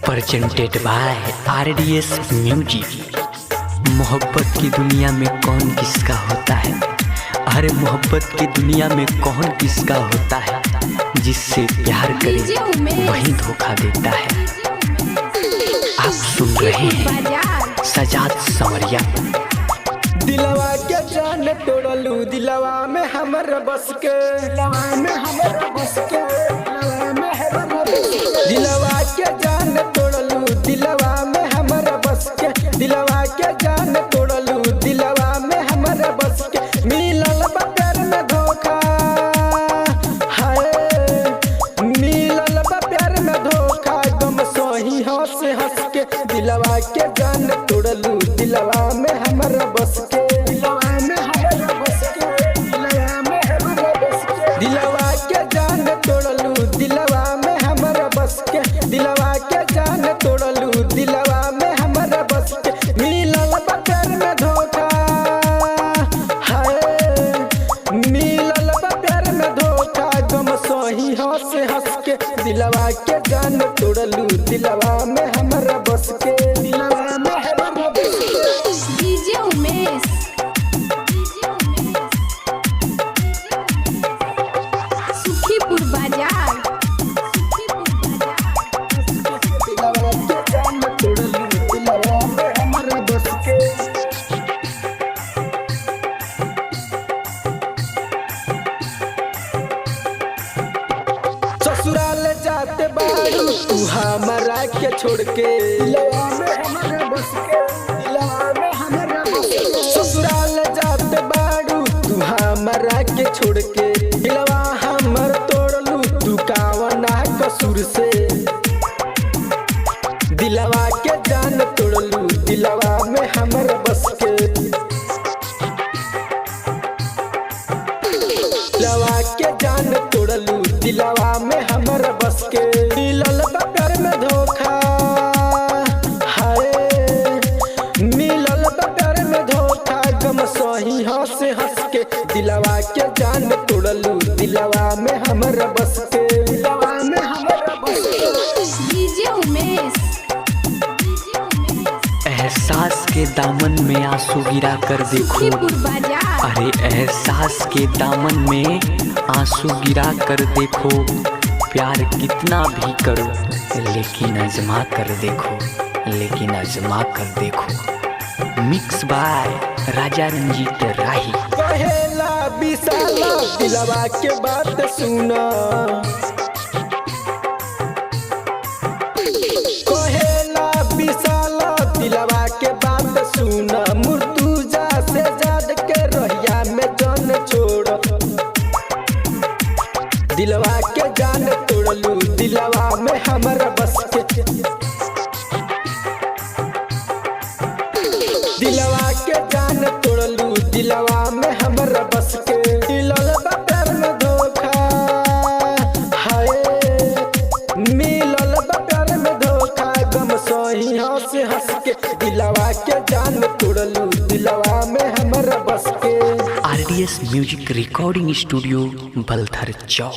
Presented by RDS music. मोहब्बत की दुनिया में कौन किसका होता है, अरे मोहब्बत की दुनिया में कौन किसका होता है, जिससे प्यार करे वही धोखा देता है। आप सुन रहे हैं सजाद संवरिया। दिलवा के जान तोड़लू, दिलवा में हमर बस के, दिलवा के जान तोड़लू, दिलवा में हमर बस के, दिलवा के जान तोड़लू, दिलवा में हमर बस के। मिलल बा प्यार में धोखा, हाय मिलल बा प्यार में धोखा, गम सोही हंस हंस के। दिलवा के जान तोड़लू, दिलवा में हमर बस के, दिलवा में हमर बस के, दिलवा में हमर बस के। दिलवा के जान तोड़लू, दिलवा में हमर बस के, दिलवा के जान तोड़लू, दिलवा में हमर बस के। मिलल बा प्यार में धोखा, हाय मिलल बा प्यार में धोखा, गम सोही हंस हंस के। दिलवा के जान तोड़लू, दिलवा में हमर बस के, दिलवा में हमर बस के। डीजे उमेश सुखीपुर बाजार। दिलवा के जान तोड़लू, दिलवा में हमर बस के। ससुराल जाते बारू तू हमरा के छोड़ के, दिलवा में हमरा बस के, दिलवा में हमरा बस के। ससुराल जाते बारू तू हमरा के छोड़ के, दिलवा हमर तोड़लू तू कावना कसूर से। दिलवा के जान तोड़लू, दिलवा में हमर बस के, दिलवा के जान तोड़लू, दिलवा में हमर बस के। मिलल बा प्यार में धोखा, हाय मिलल बा प्यार में धोखा, गम सोही हंस हंस के। दिलवा के जान तोड़लू, दिलवा में हमर बस के, दिलवा में हमर बस के। डीजे उमेश एहसास के दामन में आंसू गिरा कर देखो, सुखीपुर बाजार। अरे एहसास के दामन में आंसू गिरा कर देखो, प्यार कितना भी करो लेकिन आजमा कर देखो, लेकिन आजमा कर देखो। मिक्स बाय राजा रंजीत राही। कहेला विशाला दिलवा के बात सुना, कहेला विशाला दिलवा के बात सुना, मुर्तुजा से जाद के रहिया में जान छोड़। दिलवा के जान तोड़लू, दिलवा में हमर बस के, दिलवा के जान तोड़लू, दिलवा में हमर बस के। मिलल बा प्यार में धोखा, हाय मिलल बा प्यार में धोखा, गम सोही हंस हंस के। दिलवा के जान तोड़लू, दिलवा में हमर बस के। RDS music recording studio Balthar चौक।